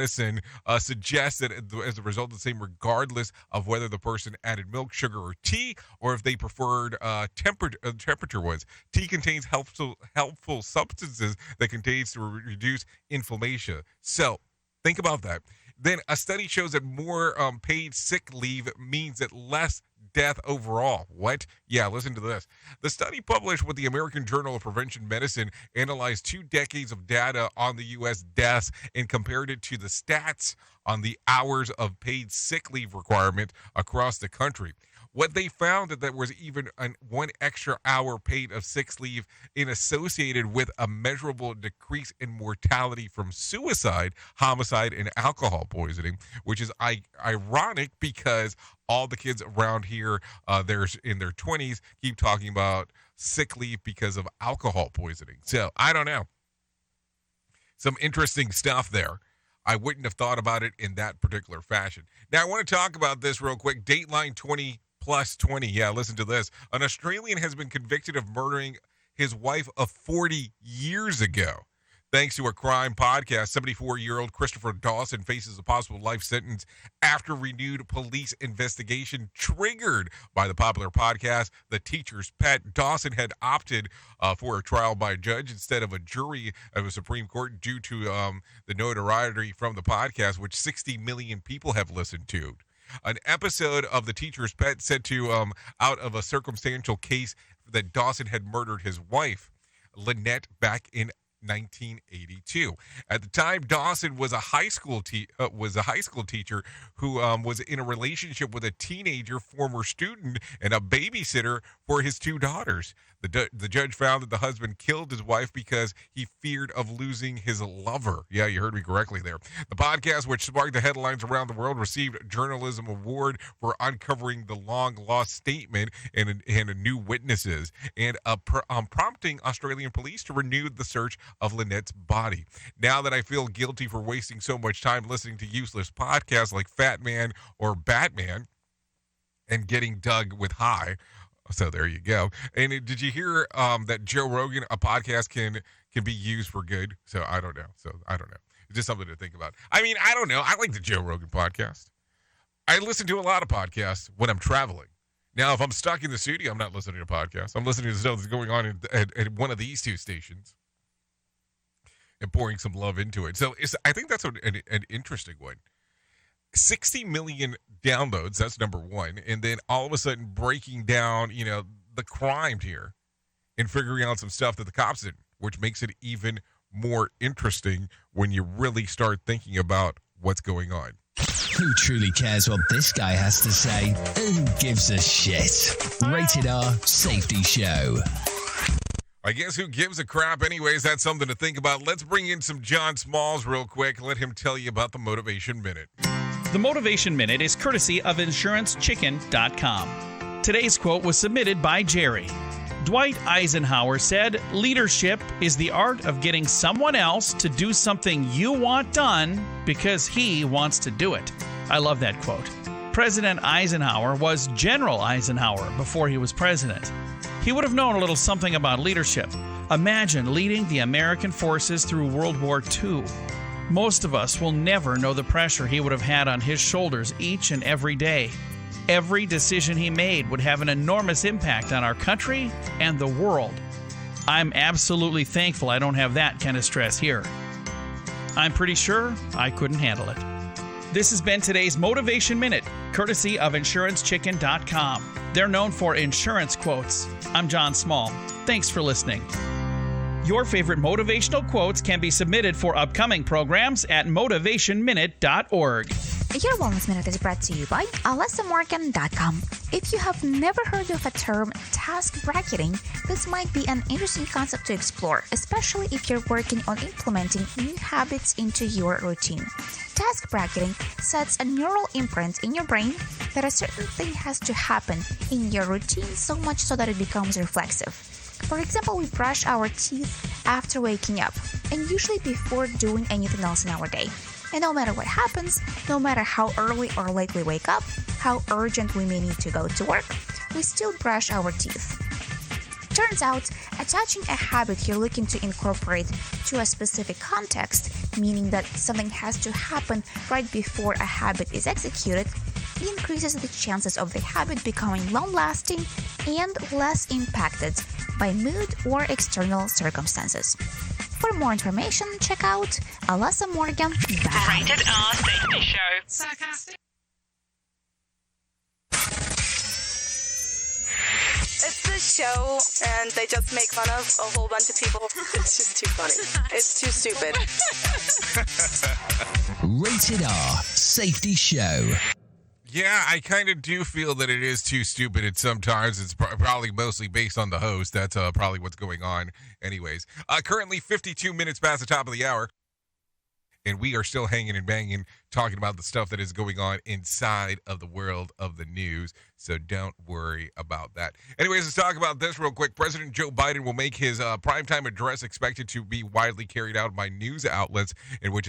suggest that as a result of the same, regardless of whether the person added milk, sugar, or tea, or if they preferred temperature was, tea contains helpful substances that contains to reduce inflammation. So think about that. Then a study shows that more paid sick leave means that less death overall. What? Yeah, listen to this. The study published with the American Journal of Prevention Medicine analyzed 2 decades of data on the U.S. deaths and compared it to the stats on the hours of paid sick leave requirement across the country. What they found that there was even one extra hour paid of sick leave associated with a measurable decrease in mortality from suicide, homicide, and alcohol poisoning, which is ironic because all the kids around here, they're in their 20s, keep talking about sick leave because of alcohol poisoning. So I don't know. Some interesting stuff there. I wouldn't have thought about it in that particular fashion. Now, I want to talk about this real quick. Dateline 20 plus 20. Yeah, listen to this. An Australian has been convicted of murdering his wife of 40 years ago. Thanks to a crime podcast, 74-year-old Christopher Dawson faces a possible life sentence after renewed police investigation triggered by the popular podcast, The Teacher's Pet. Dawson had opted for a trial by a judge instead of a jury of a Supreme Court due to the notoriety from the podcast, which 60 million people have listened to. An episode of The Teacher's Pet said to out of a circumstantial case that Dawson had murdered his wife, Lynette, back in 1982. At the time, Dawson was a high school teacher who was in a relationship with a teenager former student and a babysitter for his 2 daughters. The judge found that the husband killed his wife because he feared of losing his lover. Yeah, you heard me correctly there. The podcast, which sparked the headlines around the world, received a journalism award for uncovering the long-lost statement and new witnesses, and prompting Australian police to renew the search of Lynette's body. Now that I feel guilty for wasting so much time listening to useless podcasts like Fat Man or Batman and getting dug with high. So there you go. And did you hear that Joe Rogan, a podcast can be used for good? So I don't know. It's just something to think about. I mean, I don't know. I like the Joe Rogan podcast. I listen to a lot of podcasts when I'm traveling. Now, if I'm stuck in the studio, I'm not listening to podcasts. I'm listening to the stuff that's going on at one of these 2 stations and pouring some love into it. So I think that's an interesting one. 60 million downloads, that's number one. And then all of a sudden breaking down, the crime here and figuring out some stuff that the cops didn't, which makes it even more interesting when you really start thinking about what's going on. Who truly cares what this guy has to say? Who gives a shit? Rated R Safety Show. I guess who gives a crap anyways? That's something to think about. Let's bring in some John Smalls real quick. Let him tell you about the Motivation Minute. The Motivation Minute is courtesy of InsuranceChicken.com. Today's quote was submitted by Jerry. Dwight Eisenhower said, "Leadership is the art of getting someone else to do something you want done because he wants to do it." I love that quote. President Eisenhower was General Eisenhower before he was president. He would have known a little something about leadership. Imagine leading the American forces through World War II. Most of us will never know the pressure he would have had on his shoulders each and every day. Every decision he made would have an enormous impact on our country and the world. I'm absolutely thankful I don't have that kind of stress here. I'm pretty sure I couldn't handle it. This has been today's Motivation Minute, courtesy of InsuranceChicken.com. They're known for insurance quotes. I'm John Small. Thanks for listening. Your favorite motivational quotes can be submitted for upcoming programs at motivationminute.org. Your Wellness Minute is brought to you by AlessaMorgan.com. If you have never heard of a term, task bracketing, this might be an interesting concept to explore, especially if you're working on implementing new habits into your routine. Task bracketing sets a neural imprint in your brain that a certain thing has to happen in your routine so much so that it becomes reflexive. For example, we brush our teeth after waking up, and usually before doing anything else in our day. And no matter what happens, no matter how early or late we wake up, how urgent we may need to go to work, we still brush our teeth. Turns out, attaching a habit you're looking to incorporate to a specific context, meaning that something has to happen right before a habit is executed, increases the chances of the habit becoming long-lasting and less impacted by mood or external circumstances. For more information, check out AlessaMorgan.com. Rated R Safety Show. Sarcastic. It's this show, and they just make fun of a whole bunch of people. It's just too funny. It's too stupid. Rated R Safety Show. Yeah, I kind of do feel that it is too stupid at sometimes. It's probably mostly based on the host. That's probably what's going on anyways. Currently 52 minutes past the top of the hour, and we are still hanging and banging, talking about the stuff that is going on inside of the world of the news, so don't worry about that. Anyways, let's talk about this real quick. President Joe Biden will make his primetime address, expected to be widely carried out by news outlets, in which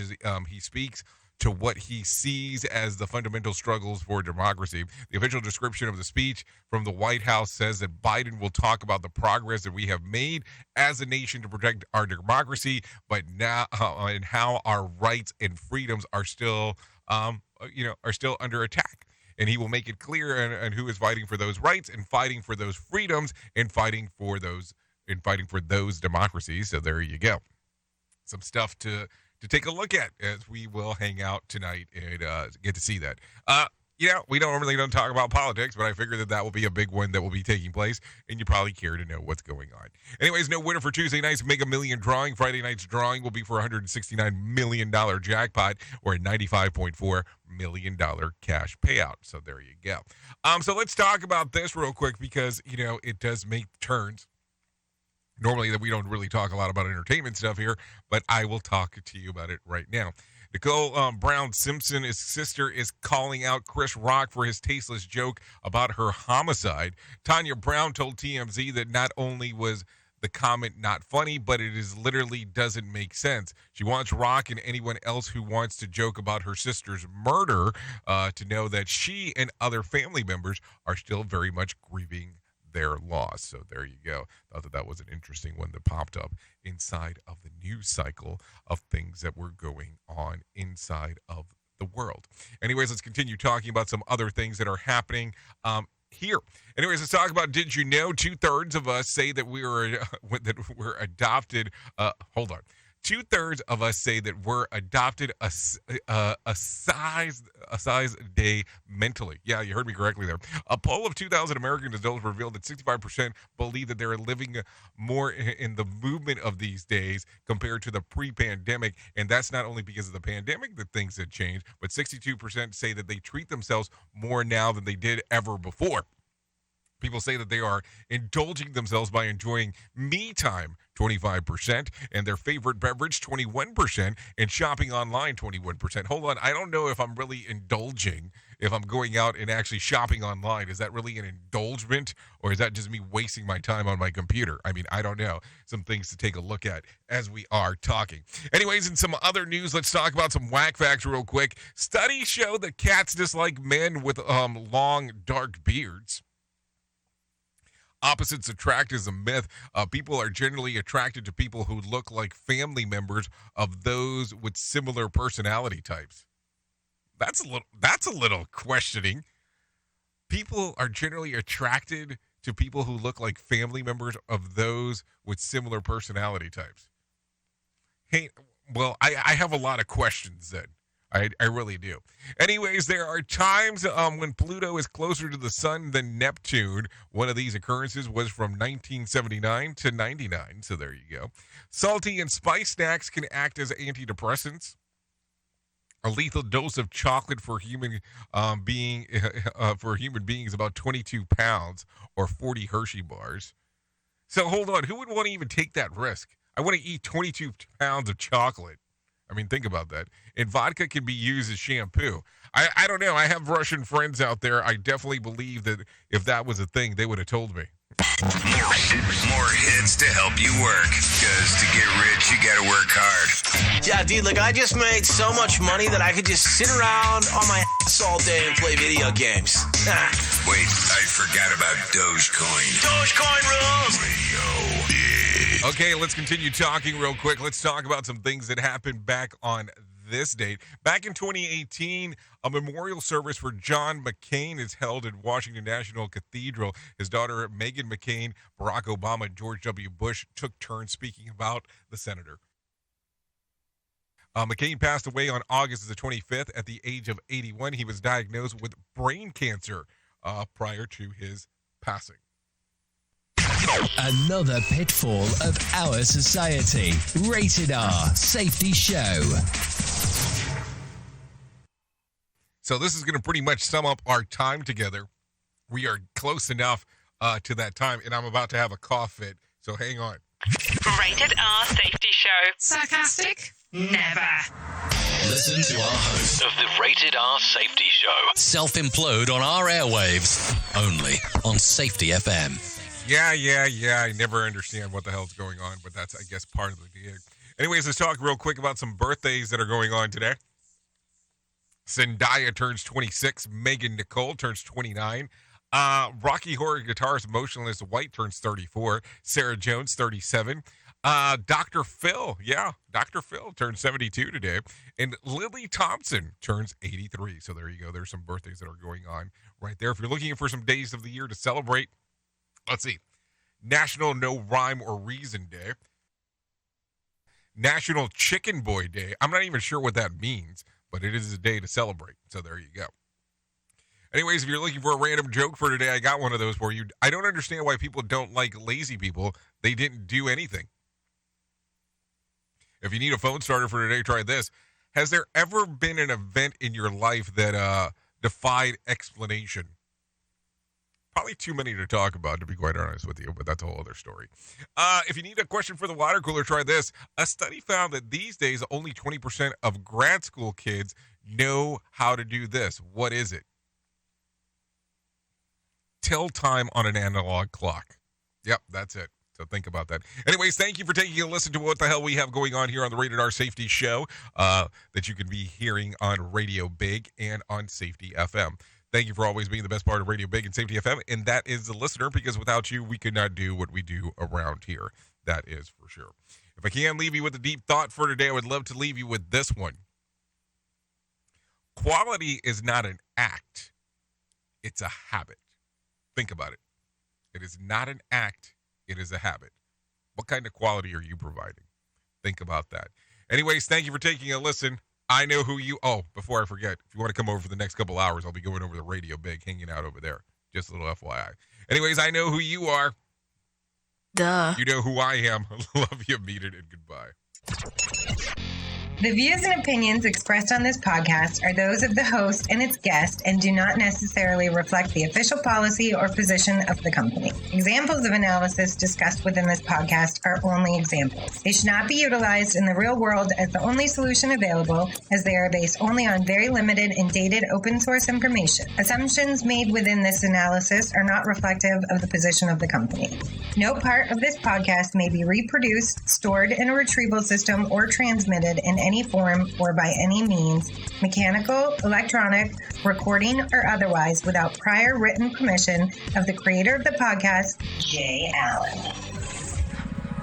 he speaks to what he sees as the fundamental struggles for democracy. The official description of the speech from the White House says that Biden will talk about the progress that we have made as a nation to protect our democracy, but now and how our rights and freedoms are still, under attack. And he will make it clear and who is fighting for those rights and fighting for those freedoms and fighting for those democracies. So there you go. Some stuff to take a look at as we will hang out tonight and get to see that. We don't talk about politics, but I figure that will be a big one that will be taking place, and you probably care to know what's going on. Anyways, no winner for Tuesday night's Mega Million drawing. Friday night's drawing will be for a $169 million jackpot or a $95.4 million cash payout. So there you go. So let's talk about this real quick because, it does make turns. Normally that we don't really talk a lot about entertainment stuff here, but I will talk to you about it right now. Nicole Brown Simpson, his sister, is calling out Chris Rock for his tasteless joke about her homicide. Tanya Brown told TMZ that not only was the comment not funny, but it is literally doesn't make sense. She wants Rock and anyone else who wants to joke about her sister's murder to know that she and other family members are still very much grieving their loss. So there you go. Thought that was an interesting one that popped up inside of the news cycle of things that were going on inside of the world. Anyways, let's continue talking about some other things that are happening here. Anyways, let's talk about, did you know 2/3 of us say that we're adopted. Hold on. 2/3 of us say that we're adopted a size day mentally. Yeah, you heard me correctly there. A poll of 2,000 American adults revealed that 65% believe that they're living more in the movement of these days compared to the pre-pandemic. And that's not only because of the pandemic that things had changed, but 62% say that they treat themselves more now than they did ever before. People say that they are indulging themselves by enjoying me time, 25%, and their favorite beverage, 21%, and shopping online, 21%. Hold on, I don't know if I'm really indulging if I'm going out and actually shopping online. Is that really an indulgement, or is that just me wasting my time on my computer? I mean, I don't know. Some things to take a look at as we are talking. Anyways, in some other news, let's talk about some whack facts real quick. Studies show that cats dislike men with long, dark beards. Opposites attract is a myth. People are generally attracted to people who look like family members of those with similar personality types. That's a little questioning. People are generally attracted to people who look like family members of those with similar personality types. Hey, well, I have a lot of questions then. I really do. Anyways, there are times when Pluto is closer to the sun than Neptune. One of these occurrences was from 1979 to 99. So there you go. Salty and spice snacks can act as antidepressants. A lethal dose of chocolate for human being is about 22 pounds or 40 Hershey bars. So hold on, who would want to even take that risk? I want to eat 22 pounds of chocolate. I mean, think about that. And vodka can be used as shampoo. I don't know. I have Russian friends out there. I definitely believe that if that was a thing, they would have told me. More hits to help you work. Because to get rich, you gotta work hard. Yeah, dude, look, I just made so much money that I could just sit around on my ass all day and play video games. Wait, I forgot about Dogecoin. Dogecoin rules! Okay, let's continue talking real quick. Let's talk about some things that happened back on this date. Back in 2018, a memorial service for John McCain is held at Washington National Cathedral. His daughter, Meghan McCain, Barack Obama, and George W. Bush took turns speaking about the senator. McCain passed away on August the 25th at the age of 81. He was diagnosed with brain cancer prior to his passing. Another pitfall of our society. Rated R Safety Show. So this is going to pretty much sum up our time together. We are close enough to that time, and I'm about to have a cough fit, so hang on. Rated R Safety Show. Sarcastic? Never. Listen to our host Of the Rated R Safety Show. self-implode on our airwaves, only on Safety FM. Yeah. I never understand what the hell's going on, but that's, I guess, part of the gig. Anyways, let's talk real quick about some birthdays that are going on today. Zendaya turns 26. Megan Nicole turns 29. Rocky Horror guitarist Motionless White turns 34. Sarah Jones, 37. Dr. Phil, Dr. Phil turns 72 today. And Lily Thompson turns 83. So there you go. There's some birthdays that are going on right there. If you're looking for some days of the year to celebrate, let's see. National No Rhyme or Reason Day. National Chicken Boy Day. I'm not even sure what that means, but it is a day to celebrate. So there you go. Anyways, if you're looking for a random joke for today, I got one of those for you. I don't understand why people don't like lazy people. They didn't do anything. If you need a phone starter for today, try this. Has there ever been an event in your life that defied explanation? Probably too many to talk about, to be quite honest with you, but that's a whole other story. If you need a question for the water cooler, try this. A study found that these days, only 20% of grad school kids know how to do this. What is it? Tell time on an analog clock. Yep, that's it. So think about that. Anyways, thank you for taking a listen to what the hell we have going on here on the Rated R Safety Show that you can be hearing on Radio Big and on Safety FM. Thank you for always being the best part of Radio Big and Safety FM, and that is the listener, because without you, we could not do what we do around here. That is for sure. If I can leave you with a deep thought for today, I would love to leave you with this one. Quality is not an act. It's a habit. Think about it. It is not an act. It is a habit. What kind of quality are you providing? Think about that. Anyways, thank you for taking a listen. I know who you... Oh, before I forget, if you want to come over for the next couple hours, I'll be going over to Radio Big, hanging out over there. Just a little FYI. Anyways, I know who you are. Duh. You know who I am. Love you, meet it, and goodbye. The views and opinions expressed on this podcast are those of the host and its guest and do not necessarily reflect the official policy or position of the company. Examples of analysis discussed within this podcast are only examples. They should not be utilized in the real world as the only solution available, as they are based only on very limited and dated open source information. Assumptions made within this analysis are not reflective of the position of the company. No part of this podcast may be reproduced, stored in a retrieval system, or transmitted in any form or by any means, mechanical, electronic, recording, or otherwise, without prior written permission of the creator of the podcast, Jay Allen.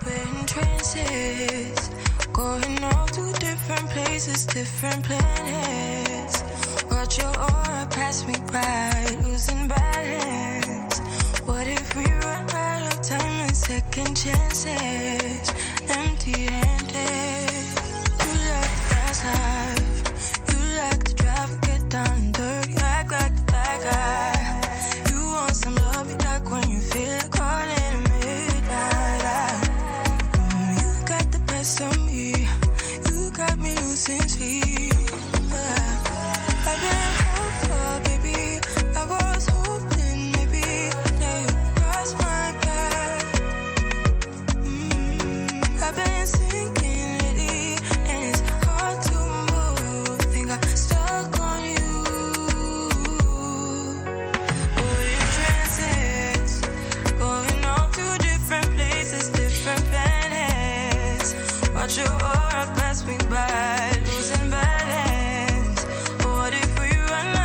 We're in trances, going off to different places, different planets. Watch your aura pass me by, losing balance. What if we run out of time and second chances, empty-handed? You like to drive, get down and dirty, act like the bad guy. You want some love, you like when you feel like calling at midnight. You got the best of me, you got me losing sleep. I've been hopeful, baby, I was hoping maybe that you crossed my path. I've been sinking lately, and it's hard to move. Think I'm stuck on you. We're in trances, going off to different places, different planets. Watch your aura pass me by.